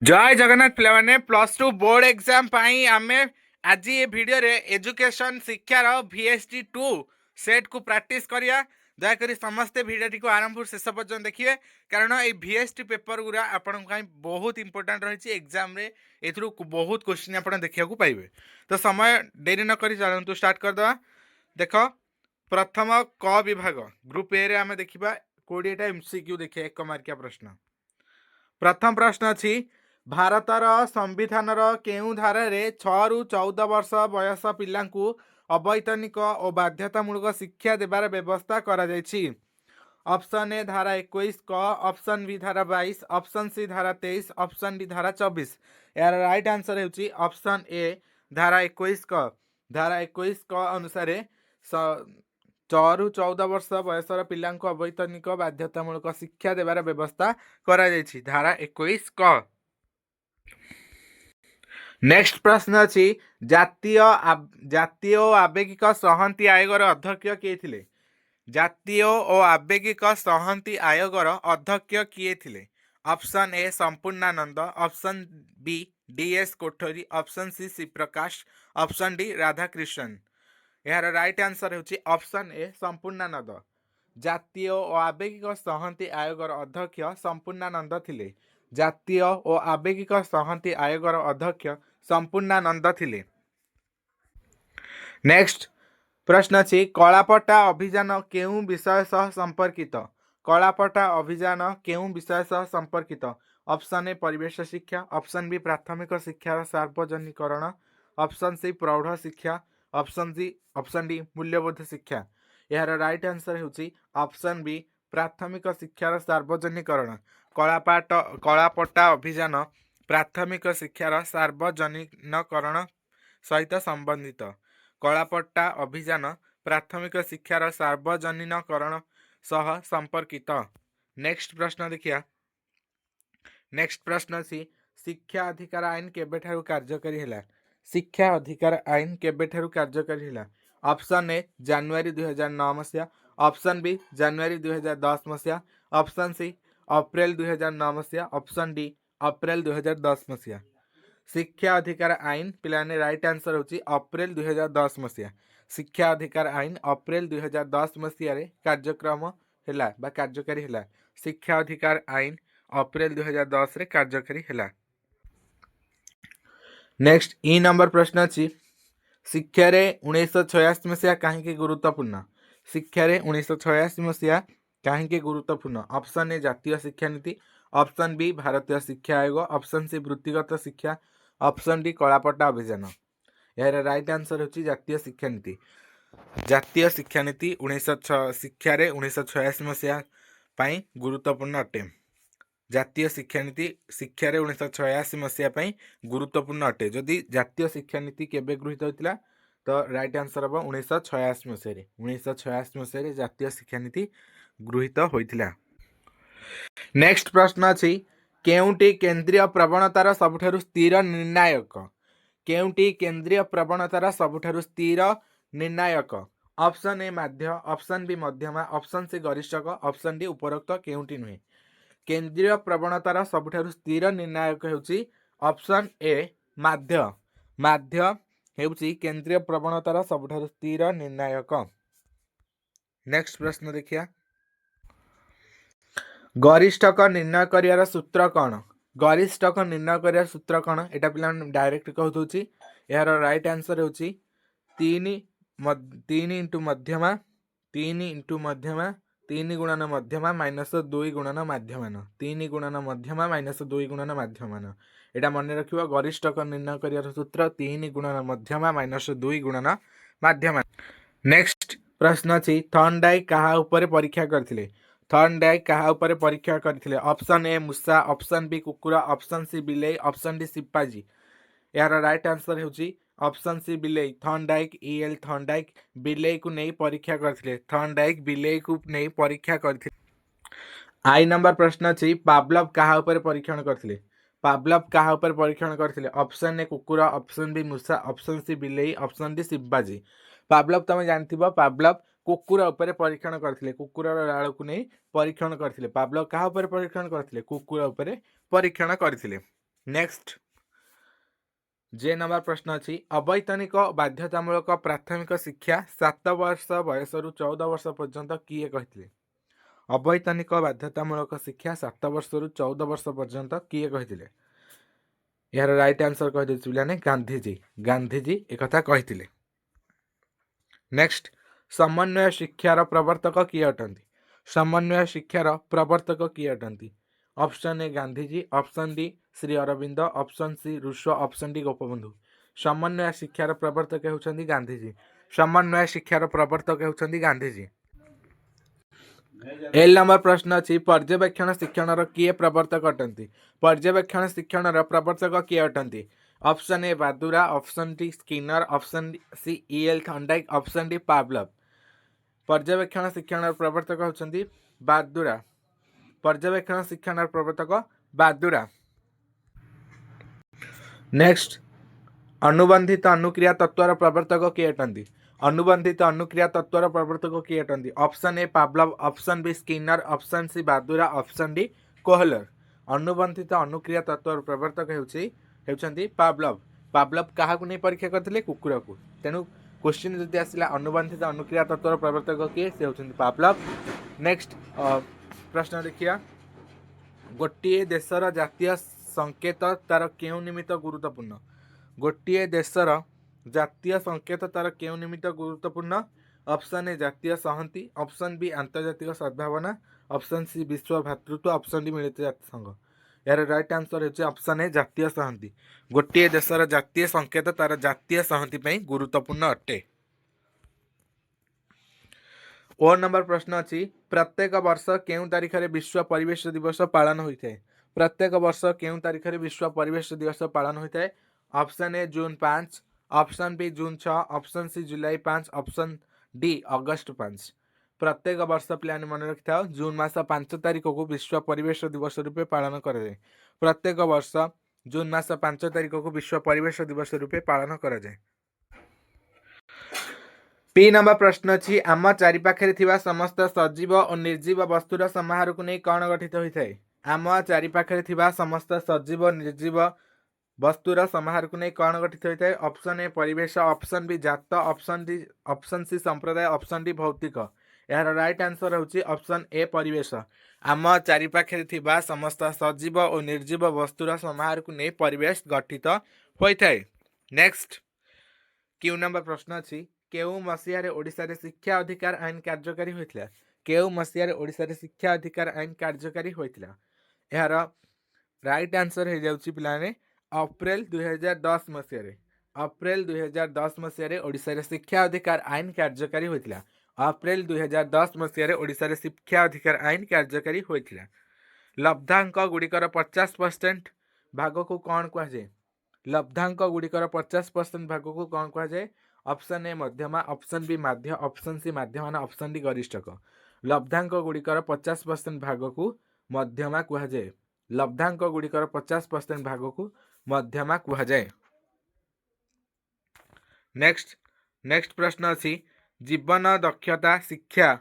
जय जगन्नाथ पिलाने plus two board exam आम आज ये वीडियो रे एजुकेशन शिक्षार VST 2 सेट को प्रैक्टिस करिया। दयाकोरी समस्ते वीडियो को आरंभ शेष पर्यटन देखिए कारण ये VST पेपर गुरा आपण बहुत इंपोर्टेंट रही एग्जाम रे एथरू बहुत क्वेश्चन आप देखा पाइबे। तो समय डेरी न करी चलतु स्टार्ट करदे। देख प्रथम क विभाग ग्रुप ए रे आम देखा 20टा MCQ देखिए 1 मार्किया प्रश्न। प्रथम प्रश्न अच्छी भारतर संविधानर केउं धारारे 6 रु 14 वर्ष बयस पिलांकु अवैतनिक और बाध्यतामूलक शिक्षा देवार व्यवस्था करा जायछि। ऑप्शन ए धारा 21 क, ऑप्शन बी धारा 22, ऑप्शन सी धारा 23, ऑप्शन डी धारा 24। यार राइट आंसर हेउछि ऑप्शन ए धारा 21 क। धारा 21 क अनुसार 6 रु 14 वर्ष बयसर पिलांकु अवैतनिक बाध्यतामूलक शिक्षा देवार व्यवस्था करा जायछि धारा 21 क। नेक्स्ट प्रश्न अच्छी जातीय और आवेगिक सहमति आयोगर अध्यक्ष किए थिले? जातीय और आवेगिक सहमति आयोगर अध्यक्ष किए थिले? Option A Sampurnanand, option B DS Kothari, option C Shivprakash, option D Radhakrishnan. यार राइट आंसर होची ऑप्शन ए संपूर्णानंद। जातीय और आवेगिक सहमति आयोगर अध्यक्ष संपूर्णानंद थिले। जातीय और आवेगिक सहमति आयोगर अध्यक्ष संपूर्णानंद थिले। नेक्स्ट प्रश्न अछि कलापट्टा अभियान केउं विषय सह संपर्कित? कलापट्टा अभियान केउं विषय सह संपर्कित? ऑप्शन ए परिवेश शिक्षा, ऑप्शन बी प्राथमिक शिक्षार सार्वजनिकरण, ऑप्शन सी प्रौढ़ शिक्षा, ऑप्शन डी मूल्यबोध शिक्षा। यार राइट आंसर होची ऑप्शन बी प्राथमिक शिक्षार सार्वजनिकरण। कलापट्टा अभियान प्राथमिक शिक्षार सार्वजनिकरण सहित संबंधित। कलापट्टा अभियान प्राथमिक शिक्षार सार्वजनिकरण सह संपर्कित। नेक्स्ट प्रश्न देखिया। नेक्स्ट प्रश्न अछि शिक्षा अधिकार आईन केबेठारु कार्यकारी हैला? शिक्षा अधिकार आईन केबेठारु कार्यकारी हैला? ऑप्शन ए जनवरी 2009 मसिया, ऑप्शन बी जनवरी 2010 मसिया, ऑप्शन सी अप्रैल 2009 मसिया, ऑप्शन डी अप्रैल 2010 मसिया। शिक्षा अधिकार आईन पिलाने राइट आंसर होची अप्रैल 2010 मसिया। शिक्षा अधिकार आईन अप्रैल 2010 मसिया रे कार्यक्रम हैला बा कार्यकारी हैला। शिक्षा अधिकार आईन अप्रैल 2010 रे कार्यकारी हैला। नेक्स्ट ई नंबर प्रश्न अछि शिक्षा रे 1986 मसिया काहे गुरुत्वपूर्ण? शिक्षा रे 1986 मसिया काहे गुरुत्वपूर्ण? ऑप्शन ए जातीय शिक्षा नीति, ऑप्शन बी भारतीय शिक्षा आयोग, ऑप्शन सी वृत्तिगत शिक्षा, ऑप्शन डी कलापट्टा अभियान। यार राइट आंसर होची जातीय शिक्षा नीति। जातीय शिक्षा नीति 1906 शिक्षा रे 1986 मसिया पाई गुरुत्वपूर्ण अटे। जातीय शिक्षा नीति शिक्षा रे 1986 मसिया पाई गुरुत्वपूर्ण अटे। जदि जातीय शिक्षा नीति केबे गृहीत होतिला तो राइट आंसर हम 1986 मसिया रे। 1986 मसिया रे जातीय शिक्षा नीति गृहीत होइतिला। नेक्स्ट प्रश्न अछि केउंटी केंद्रीय प्रवणतार सबुठारु स्थिर निर्णायक? केउंटी केंद्रीय प्रवणतार सबुठारु स्थिर निर्णायक? ऑप्शन ए माध्य, ऑप्शन बी मध्यमा, ऑप्शन सी गरिष्ठक, ऑप्शन डी उपरोक्त केउंटी नुहे। केंद्रीय प्रवणतार सबुठारु स्थिर निर्णायक हेउची ऑप्शन ए माध्य। माध्य हेउची केंद्रीय प्रवणतार सबुठारु स्थिर निर्णायक। नेक्स्ट प्रश्न देखिया। गरिष्ठक निर्णय करियार सूत्र कौन? गरिष्ठक निर्णय करियार सूत्र कौन? एटा पिला डायरेक्ट कहउछि। यार राइट आंसर होछि 3 इंटू मध्यमा 3 इंटू मध्यमा 3 गुणन मध्यमा माइनस 2 गुणन माध्यमान। 3 गुणन मध्यमा माइनस 2 गुणन माध्यमान। एटा मन रखिबो गरिष्ठक निर्णय करियार सूत्र 3 गुणन मध्यमा माइनस 2 गुणन माध्यमान। नेक्स्ट प्रश्न अछि थर्नडाइक काहा ऊपर परीक्षा करथिले? थर्नडाइक काहा ऊपर परीक्षा करथिले? ऑप्शन ए मूषा, ऑप्शन बी कुकुरा, ऑप्शन सी बिलेई, ऑप्शन डी सिपाजी। यार राइट आंसर होची ऑप्शन सी बिलेई। थर्नडाइक EL थर्नडाइक बिलेई को नहीं परीक्षा करथिले। थर्नडाइक बिलेई को नहीं परीक्षा करथिले। आई नंबर प्रश्न अछि पावलव काहा ऊपर परीक्षण करथिले? पावलव काहा ऊपर परीक्षण करथिले? ऑप्शन ए कुकुरा, ऑप्शन बी मूषा, ऑप्शन सी बिलेई, ऑप्शन डी शिवबाजी। पावलव तमे जानथिबो पावलव कुकुरा ऊपर परीक्षण करथिले। कुकुरार लाळ को नहीं परीक्षण करथिले। पावलव काहा ऊपर परीक्षण करथिले? कुकुरा ऊपर परीक्षण करथिले। नेक्स्ट जे नंबर प्रश्न अच्छी अवैतनिक बाध्यतामूलक प्राथमिक शिक्षा 7 वर्ष बयस 14 वर्ष पर्यंत किए कहते अवैतनिक बाध्यतामूलक शिक्षा 7 वर्ष 14 वर्ष पर्यंत किए कहते यार राइट आंसर कहीदे पिलाने गांधीजी गांधीजी एक कहते नेक्स्ट समन्वय शिक्षार प्रवर्तक किए अटंती समन्वय शिक्षार प्रवर्तक किए अटंती option A Gandhiji option D Shri Aurobindo option C Rousseau option D Gopabandhu समन्वय शिक्षार प्रवर्तक होउछंती गांधीजी समन्वय शिक्षार प्रवर्तक होउछंती गांधीजी एल नंबर प्रश्न अच्छी पर्यवेक्षण शिक्षण किए प्रवर्तक अटंती पर्यवेक्षण शिक्षण प्रवर्तक किए अटंती option A Bandura option D Skinner option C EL Thorndike option D Pavlov पर्यवेक्षण शिक्षण प्रवर्तक होउछंती बादुरा पर्यवेक्षण शिक्षण प्रवर्तक बादुरा नेक्स्ट अनुबंधित अनुक्रिया तत्वर प्रवर्तक किए अटंती अनुबंधित अनुक्रिया तत्वर प्रवर्तक किए अटंती option A Pavlov option B Skinner option C Bandura option D Kohler अनुबंधित अनुक्रिया तत्वर प्रवर्तक हेउछंती पावलव पावलव काहाकु नहीं परीक्षा करथिले कुकुर को तेणु क्वेश्चन जदि आसिला अनुबंधित अनुक्रिया तत्वर प्रवर्तक किए से हेउछंती पावलव नेक्स्ट प्रश्न देखिया गोटे देशर जातीय संकेत तार केउ निमित्त गुरुत्वपूर्ण गोटे देशर जातीय संकेत तार केउ निमित्त गुरुत्वपूर्ण ऑप्शन ए जातीय सहमति ऑप्शन बी आंतर्जातिक सद्भावना ऑप्शन सी विश्व भातृत्व ऑप्शन डी मिलित जातिसंघ यार राइट आंसर होचे ऑप्शन ए जातीय सहमति गोटे देशर जातीय संकेत तार जातीय सहमति पई गुरुत्वपूर्ण अटे ओ नंबर प्रश्न अच्छी प्रत्येक वर्ष केउं तारीख रे विश्व परिवेश दिवस पालन होता है प्रत्येक वर्ष केउं तारीख रे विश्व परिवेश दिवस पालन होता है ऑप्शन ए जून 5 ऑप्शन बी जून 6 ऑप्शन सी जुलाई 5 ऑप्शन डी अगस्त 5 प्रत्येक वर्ष प्लान मन रखि था जून मास 5 तारीख को विश्व परिवेश दिवस रूपे पालन कराए प्रत्येक वर्ष जून मास 5 तारीख को विश्व परिवेश दिवस रूपे पालन कराए पी नंबर प्रश्न अच्छी आम चारिपाखे थिबा समस्त सजीव और निर्जीव वस्तुर समाहार को नहीं कौन गठित होता है आम चारिपाखे थिबा समस्त सजीव और निर्जीव वस्तुर समाहार को नहीं कौन गठित होता है ऑप्शन ए परिवेश ऑप्शन बी जात ऑप्शन सी संप्रदाय ऑप्शन डी भौतिक यार राइट आंसर होची ऑप्शन ए परिवेश आम चारिपाखे थिबा समस्त सजीव और निर्जीव वस्तुर समाहार को नहीं परिवेश गठित होता है नेक्स्ट क्यू नंबर प्रश्न अच्छी केउ मसीह ओडिशा शिक्षा अधिकार आईन कार्यकारी होता केउ मसीह ओडिशा शिक्षा अधिकार आईन कार्यकारी होता यार राइट आंसर हो जाउची पिलाने अप्रैल 2010 मसीह अप्रैल 2010 मसीह ओडिशा शिक्षा अधिकार आईन कार्यकारी होता अप्रैल 2010 मसीह ओडिशा शिक्षा अधिकार आईन कार्यकारी होता लब्धांक गुड़िकर 50% भाग को कौन कहुए लब्धांक गुड़िकर 50% भाग को कौन कहुए ऑप्शन ए मध्यमा ऑप्शन बी माध्य ऑप्शन सी माध्यमान ऑप्शन डी गरिष्ठक लब्धांक गुड़िकर 50% भाग को मध्यमा कहुए लब्धांक गुड़िकर 50% भाग को मध्यमा कहुए नेक्स्ट प्रश्न अच्छी जीवन दक्षता शिक्षा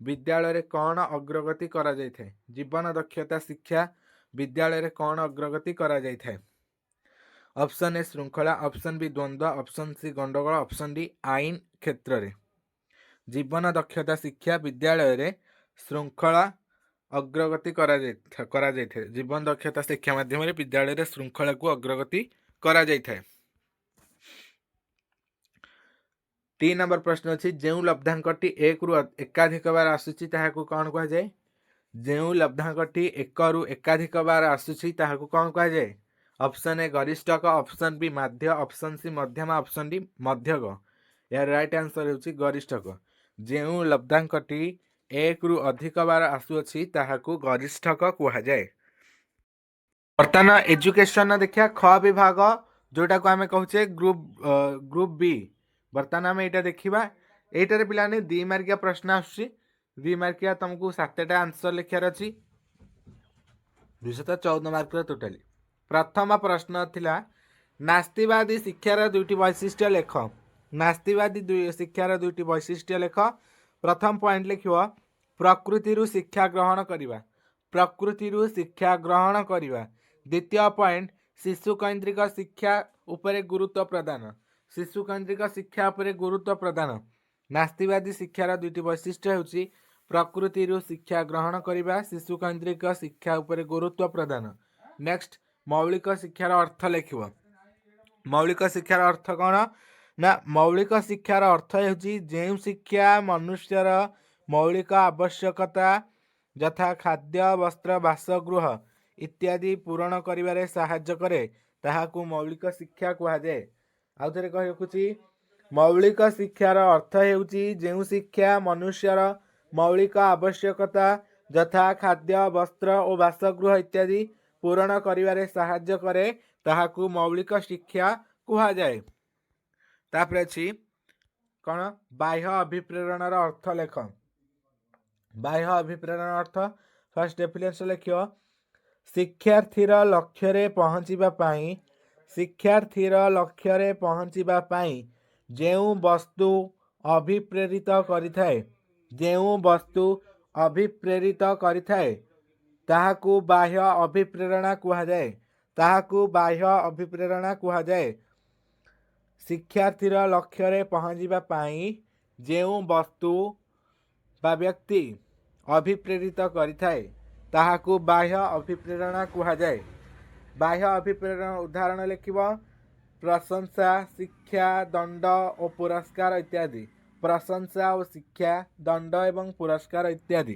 विद्यालय कौन अग्रगति करा जायथे जीवन दक्षता शिक्षा विद्यालय कौन अग्रगति करा जायथे ऑप्शन ए श्रृंखला ऑप्शन बी द्वंद्व ऑप्शन सी गंडगोल ऑप्शन डी आईन क्षेत्र रे जीवन दक्षता शिक्षा विद्यालय रे श्रृंखला अग्रगति करा जायथे जीवन दक्षता शिक्षा माध्यम रे विद्यालय रे श्रृंखला को अग्रगति करा जायथे 3 नंबर प्रश्न अच्छी जो लब्धांकटी 1 रु एकाधिक बार आसूची ताहाकू कौन कह जाए जो लब्धांकटी 1 रु एकाधिक बार आसूची ताहाकू कौन कह जाए ऑप्शन ए गरिष्ठक ऑप्शन बी माध्य ऑप्शन सी मध्यमा ऑप्शन डी मध्यक यार राइट आंसर होची गरिष्ठक जो लब्धांकटी 1 रु अधिक बार आसुअछि ताहाकू गरिष्ठक कह जाए बर्तमान एजुकेशन देखिया ख विभाग जोटा को आमे कहूचे ग्रुप बी बर्तमान आम यहाँ देखा यहीटार पे 2 मार्किया प्रश्न आसूँ 2 मार्किया तुमको 7टा आंसर लिखार अच्छी 214 मार्क टोटाली प्रथम प्रश्न थिला नास्तिवादी शिक्षार 2टी वैशिष्ट्य लेख नास्तिवादी शिक्षार 2टी वैशिष्ट्य लेख प्रथम पॉइंट लिख प्रकृति शिक्षा ग्रहण करवा प्रकृति शिक्षा ग्रहण करवा द्वितीय पॉइंट शिशु कैंद्रिक शिक्षा उपरे गुरुत्व प्रदान। शिशु कैंद्रिक शिक्षा उपरे गुरुत्व प्रदान। नास्तिवादी शिक्षार दुईटी वैशिष्ट्य हेउची प्रकृति शिक्षा ग्रहण करने, शिशु कैंद्रिक शिक्षा उपरे गुरुत्व प्रदान। नेक्स्ट मौलिक शिक्षार अर्थ लिखिब। मौलिक शिक्षार अर्थ कौन ना मौलिक शिक्षार अर्थ हेउची ଯେଉଁ शिक्षा मनुष्यर मौलिक आवश्यकता यथा खाद्य वस्त्र बासगृह इत्यादि पूरण करिबारे साहाय्य करे ताहाकू मौलिक शिक्षा कुहाଯାଏ। आउ थरे कहि रखुची मौलिक शिक्षार अर्थ हेउची ଯେଉଁ शिक्षा मनुष्यर मौलिक आवश्यकता यथा खाद्य वस्त्र और बासगृह इत्यादि पूरण करिबारे साहाय्य करे ताहाकू मौलिक शिक्षा कुहाଯାଏ। तापर अछि कौन बाह्य अभिप्रेरणार अर्थ लेख। बाह्य अभिप्रेरण अर्थ फर्स्ट डेफिनेशन लिखियो शिक्षार्थीर लक्ष्य रे पहुँचीबा पाई शिक्षार्थीर लक्ष्य रे पहुँचीबा पाई जेउ वस्तु अभिप्रेरित करिथाए जेउ वस्तु अभिप्रेरित करिथाए ताहाकू बाह्य अभिप्रेरणा कुहाଯାଏ। ताहाकू बाह्य अभिप्रेरणा कुहाଯାଏ। शिक्षार्थीर लक्ष्य रे पहुँचीबा पाई जेउ वस्तु बा व्यक्ति अभिप्रेरित करिथाए ताहाकू बाह्य अभिप्रेरणा कुहाଯାଏ। बाह्य अभिप्रेरण उदाहरण लिखिब प्रशंसा शिक्षा दंड और पुरस्कार इत्यादि। प्रशंसा और शिक्षा दंड एवं पुरस्कार इत्यादि।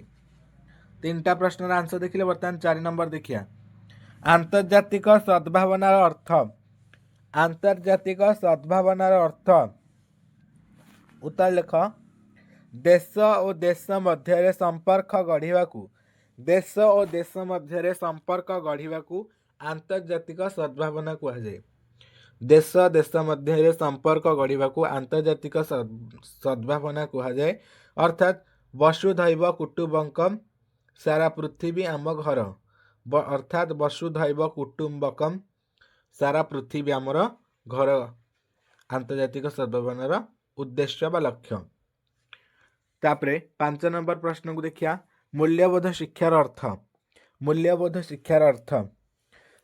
तीनटा प्रश्नर आंसर देखिले बर्तमान 4 नंबर देखिया आंतर्जातिक सद्भावनार अर्थ। आंतर्जातिक सद्भावनार अर्थ उत्तर लेख देश और देश मध्य संपर्क गढ़िवाकू देश और देश मध्य संपर्क गढ़िवाकू आंतर्जातिक सद्भावना कुहाଯାଏ। देश देश मध्य संपर्क गढ़िवाकू आंतर्जातिक सद्भावना कुहाଯାଏ। अर्थात वसुधैव कुटुंबकम सारा पृथ्वी आम घर अर्थात वसुधैव कुटुंबकम सारा पृथ्वी आमर घर आंतर्जातिक सद्भावनार उद्देश्य बा लक्ष्य। तापरे 5 नंबर प्रश्न को देखिया मूल्यबोध शिक्षार अर्थ। मूल्यबोध शिक्षार अर्थ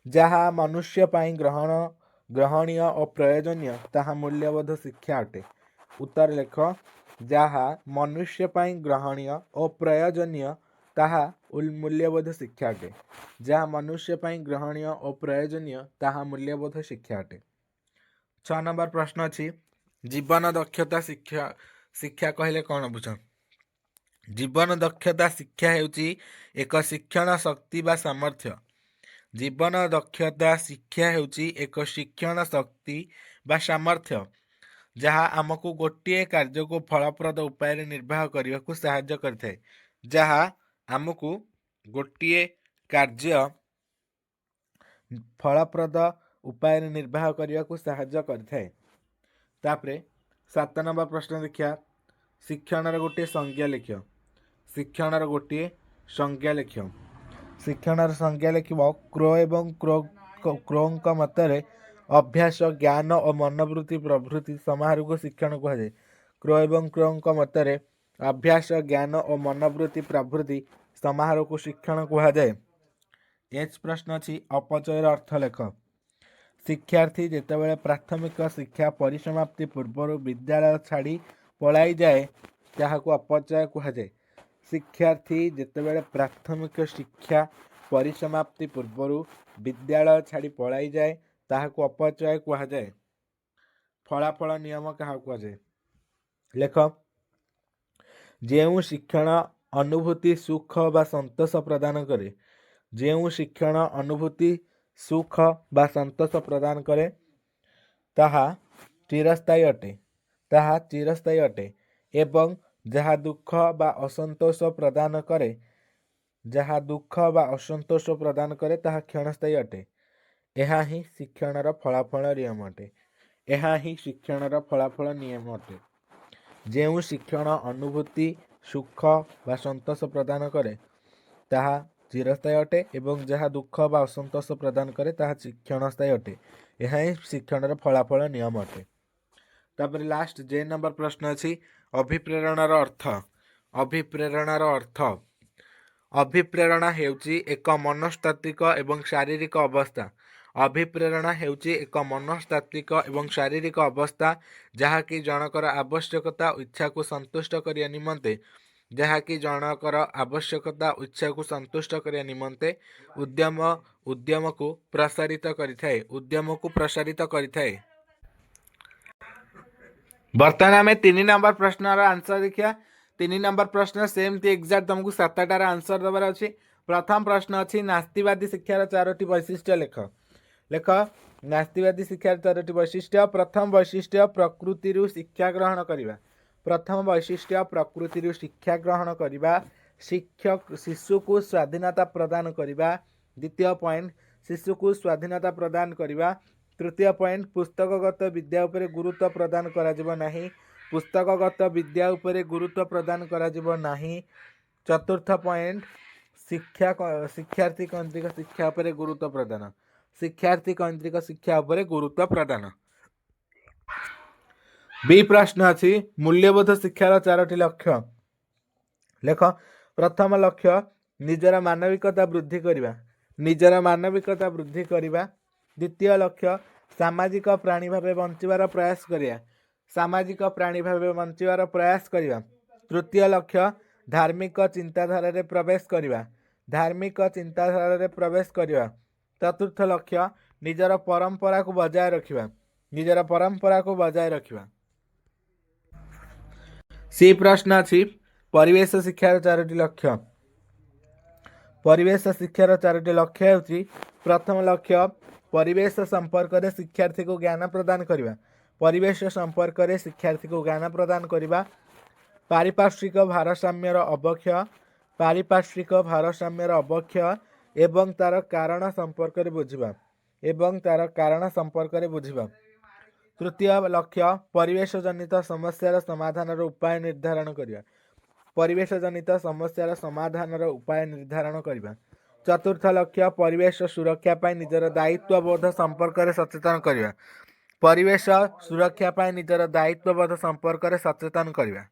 जहा मनुष्य पाई ग्रहणीय और प्रयोजनीय ताहा मूल्यबोध शिक्षा अटे। उत्तर लेख जहा मनुष्य पाई ग्रहणीय और प्रयोजनीय ताहा मूल्यबोध शिक्षा अटे। जहा मनुष्य पाई ग्रहणीय और प्रयोजनीय ताहा मूल्यबोध शिक्षा अटे। 6 नंबर प्रश्न अछि जीवन दक्षता शिक्षा शिक्षा कहले कौन बुझ। जीवन दक्षता शिक्षा हेउची एक शिक्षण शक्ति बा सामर्थ्य। जीवन दक्षता शिक्षा हेउची एक शिक्षण शक्ति बा सामर्थ्य जहा आमको गोटे कार्य को फलप्रद उपाय निर्वाह करने को साहाय्य करथाए। जहा आमको गोटे कार्य फलप्रद उपाय निर्वाह करने को साहाय्य करथाए। तापरे 7 नंबर प्रश्न देखिया शिक्षणर गोटे संज्ञा लिख। शिक्षणर गोटे संज्ञा लिख। शिक्षणर संज्ञा लिख क्रो एवं क्रोंक मतरे अभ्यास ज्ञान और मनोवृत्ति प्रभृति समारोह को शिक्षण कहुए। क्रो एवं क्रोंक मतरे अभ्यास ज्ञान और मनोवृत्ति प्रभृति समारोह को शिक्षण कहुए। एच प्रश्न अछि अपचयर अर्थ लेख। शिक्षार्थी जेतेबेले प्राथमिक शिक्षा परिसमाप्ति पूर्व विद्यालय छाड़ी पलाई जाए ताहाको अपचय कहुए। शिक्षार्थी जेतेबेले प्राथमिक शिक्षा परिसमाप्ति पूर्व विद्यालय छाड़ी पलाई जाए ताहाको अपचय कहुए। फलाफल नियम क्या कहुए लेख जेउ शिक्षण अनुभूति सुख बा संतोष प्रदान करे जेउ शिक्षण अनुभूति सुख बा संतोष प्रदान करे ताहा चिरस्थायी अटे। ताहा चिरस्थायी अटे एवं जहा दुख बा असंतोष प्रदान करे जहा दुख बा असंतोष प्रदान करे ताहा क्षणस्थायी अटे। यह ही शिक्षणर फलाफल नियम अटे। यह ही शिक्षणर फलाफल नियम अटे। जेउ शिक्षण अनुभूति सुख बा संतोष प्रदान करे ताहा चिरस्थायी अटे एवं जहा दुख बा असंतोष प्रदान करे ताहा क्षणस्थायी अटे। यह ही शिक्षणर फलाफल नियम अटे। तापर लास्ट जे नंबर प्रश्न अछि अभिप्रेरणार अर्थ। अभिप्रेरणार अर्थ अभिप्रेरणा हेउची एक मनस्तात्विक एवं शारीरिक अवस्था। अभिप्रेरणा हेउची एक मनस्तात्विक एवं शारीरिक अवस्था जहाँकि जनकर आवश्यकता इच्छा को संतुष्ट करिया निमंते जहाँकि जनकर आवश्यकता इच्छा को संतुष्ट करिया निमंते उद्यम को प्रसारित करिथाए उद्यम को प्रसारित करिथाए। बर्तमान आम 3 नंबर प्रश्न आंसर देखिया। 3 नंबर प्रश्न सेमती एक्जाक्ट तुमको 7टार आंसर देवार अच्छी। प्रथम प्रश्न अच्छी नास्तिवादी शिक्षार 4टी वैशिष्ट्य लेख लेख नास्तिवादी शिक्षार 4टी वैशिष्ट्य। प्रथम वैशिष्ट्य प्रकृति शिक्षा ग्रहण करने। प्रथम वैशिष्ट्य प्रकृति शिक्षा ग्रहण करने शिक्षक शिशु को स्वाधीनता प्रदान करने। द्वितीय पॉइंट शिशु को स्वाधीनता प्रदान करने। तृतीय पॉइंट पुस्तकगत विद्या उपरे गुरुत्व प्रदान करा नहीं। पुस्तकगत विद्या उपरे गुरुत्व प्रदान करा नहीं। चतुर्थ पॉइंट शिक्षार्थी केन्द्रिक शिक्षा उपरे गुरुत्व प्रदान। शिक्षार्थी केन्द्रिक शिक्षा उपरे गुरुत्व प्रदान। बी प्रश्न अच्छी मूल्यबोध शिक्षार 4टी लक्ष्य लेख। प्रथम लक्ष्य निजर मानविकता वृद्धि करने। निजर मानविकता वृद्धि करने। द्वितीय लक्ष्य सामाजिक प्राणी भाव बंचार प्रयास करिया। सामाजिक प्राणी भाव बंचार प्रयास करिया। तृतीय लक्ष्य धार्मिक चिंताधारा प्रवेश करिया। धार्मिक चिंताधारा प्रवेश करिया। चतुर्थ लक्ष्य निजर परंपरा को बजाय रखिबा। निजर परंपरा को बजाय रखिबा। सी प्रश्न अछि परिवेश शिक्षार 4टी लक्ष्य। परिवेश शिक्षार 4टी लक्ष्य होछि प्रथम लक्ष्य परिवेश संपर्क में शिक्षार्थी को ज्ञान प्रदान करने। परिवेश संपर्क में शिक्षार्थी को ज्ञान प्रदान करने। पारिपार्श्विक भारसाम्यर अवक्षय। पारिपार्श्विक भारसाम्यर अवक्षय एवं तार कारण संपर्क में बुझा। एवं तार कारण संपर्क में बुझा। तृतीय लक्ष्य परिवेश जनित समस्यार समाधान उपाय निर्धारण करने। परिवेश जनित समस्यार समाधान उपाय निर्धारण करने। चतुर्थ लक्ष्य परिवेश सुरक्षा पाई निजर दायित्वबोध संपर्क में सचेतन करने। परिवेश सुरक्षा पाई निजर दायित्वबोध संपर्क में सचेतन करने।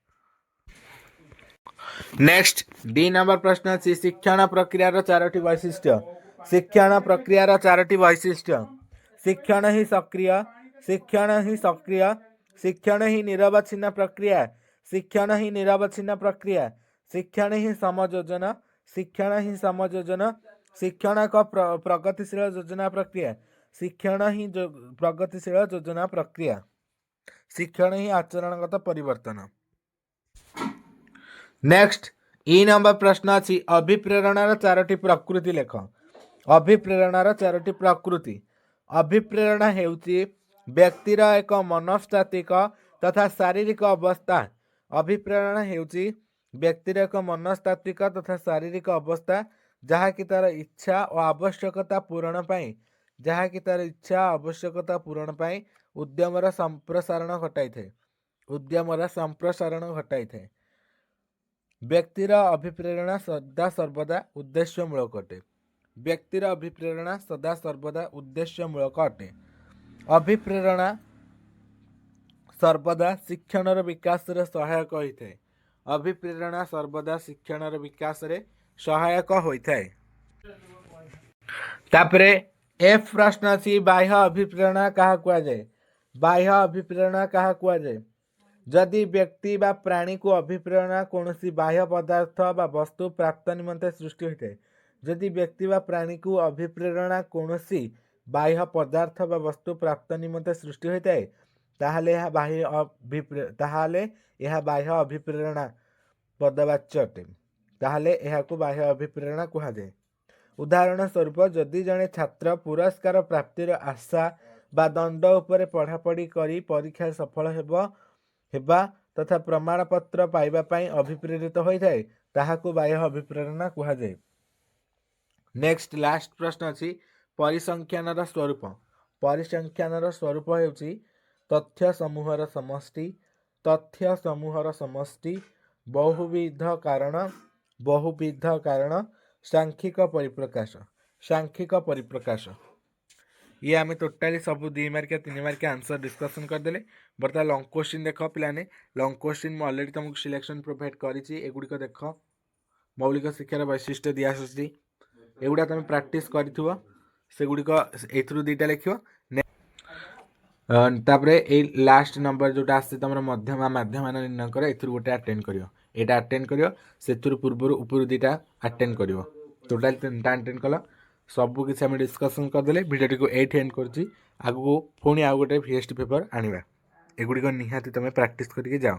नेक्स्ट डी नंबर प्रश्न अच्छी शिक्षण प्रक्रियार 4टी वैशिष्ट्य। शिक्षण प्रक्रियार 4टी वैशिष्ट्य। शिक्षण ही सक्रिय। शिक्षण ही सक्रिय। शिक्षण ही निरवच्छिन्न प्रक्रिया। शिक्षण ही निरवच्छिन्न प्रक्रिया। शिक्षण ही समयोजन। शिक्षण ही समयोजन। शिक्षण एक प्रगतिशील योजना प्रक्रिया। शिक्षण ही प्रगतिशील योजना प्रक्रिया। शिक्षण ही आचरणगत परिवर्तन। नेक्स्ट ई नंबर प्रश्न अच्छी अभिप्रेरणार 4टी प्रकृति लेख। अभिप्रेरणार 4टी प्रकृति। अभिप्रेरणा हेउची व्यक्तिर एक मनस्तात्विक तथा शारीरिक अवस्था। अभिप्रेरणा हेउची व्यक्तिर एक मनस्तात्विक तथा शारीरिक अवस्था जहाँकि तार इच्छा और आवश्यकता पूरण पाई जहाँकि तार इच्छा आवश्यकता पूरण पाई उद्यमर संप्रसारण घटाई थे। उद्यमर संप्रसारण घटाई थे। व्यक्तिर अभिप्रेरणा सदा सर्वदा उद्देश्यमूलक अटे। व्यक्तिर अभिप्रेरणा सदा सर्वदा उद्देश्यमूलक अटे। अभिप्रेरणा सर्वदा शिक्षणर विकास रे सहायक होता है। अभिप्रेरणा सर्वदा शिक्षणर विकास रे सहायक होता है। तापरे एफ प्रश्न अछि बाह्य अभिप्रेरणा कहा कुआ जाए। बाह्य अभिप्रेरणा कहा कुआ जाए जदि व्यक्ति बा प्राणी को अभिप्रेरणा कौनसी बाह्य पदार्थ बा वस्तु प्राप्त निमंते सृष्टि होता है। जदि व्यक्ति बा प्राणी को अभिप्रेरणा कौनसी बाह्य पदार्थ बा वस्तु प्राप्त निमंते सृष्टि होता है ताहले यह बाह्य अभिप्रेरणा पदवाच्य अटे। ताहले यहाकू बाह्य अभिप्रेरणा कहा जाए। उदाहरण स्वरूप जदि जड़े छात्र पुरस्कार प्राप्तिर आशा बा दंड उपरे पढ़ापढ़ी करी परीक्षा सफल हेबा तथा प्रमाणपत्र पाइबा पाई अभिप्रेरित होता है ताहाकू बाह्य अभिप्रेरणा कहा जाए। नेक्स्ट लास्ट प्रश्न अछि परिसंख्यानर स्वरूप। परिसंख्यानर स्वरूप हेउछि तथ्य समूहर समष्टि। तथ्य समूहर समष्टि बहुविध कारण सांख्यिक परिप्रकाश। सांख्यिक परिप्रकाश ये आम टोटाली सब 2 मार्किया 3 मार्किया आंसर डिस्कसन करदेले। बर्तमान लंग क्वेश्चन देख पिलाने लंग क्वेश्चन मैं अलरेडी तुमको सिलेक्शन प्रोवाइड करी एगुड़िक देख मौलिक शिक्षार वैशिष्ट्य दिया एगुड़ा तुम प्राक्ट कर सेगुड़िक एथुरु दुईटा लिखियो तापरे ए लास्ट नंबर जोटा आसे तुम मध्यमा माध्यमान निर्णय कर एथुरु गोटे अटेंड करियो एटा अटेंड करियो सेथुरु पूर्वरु ऊपर दुईटा अटेंड करियो टोटाल 3टा अटेंड कल सब किसी आम डिस्कसन करदे भिडियो को एट एंड कर आगू पुणी आउ गोटे VST पेपर आनिबा एगुड़िक निहाती तुम प्रैक्टिस करके जाओ।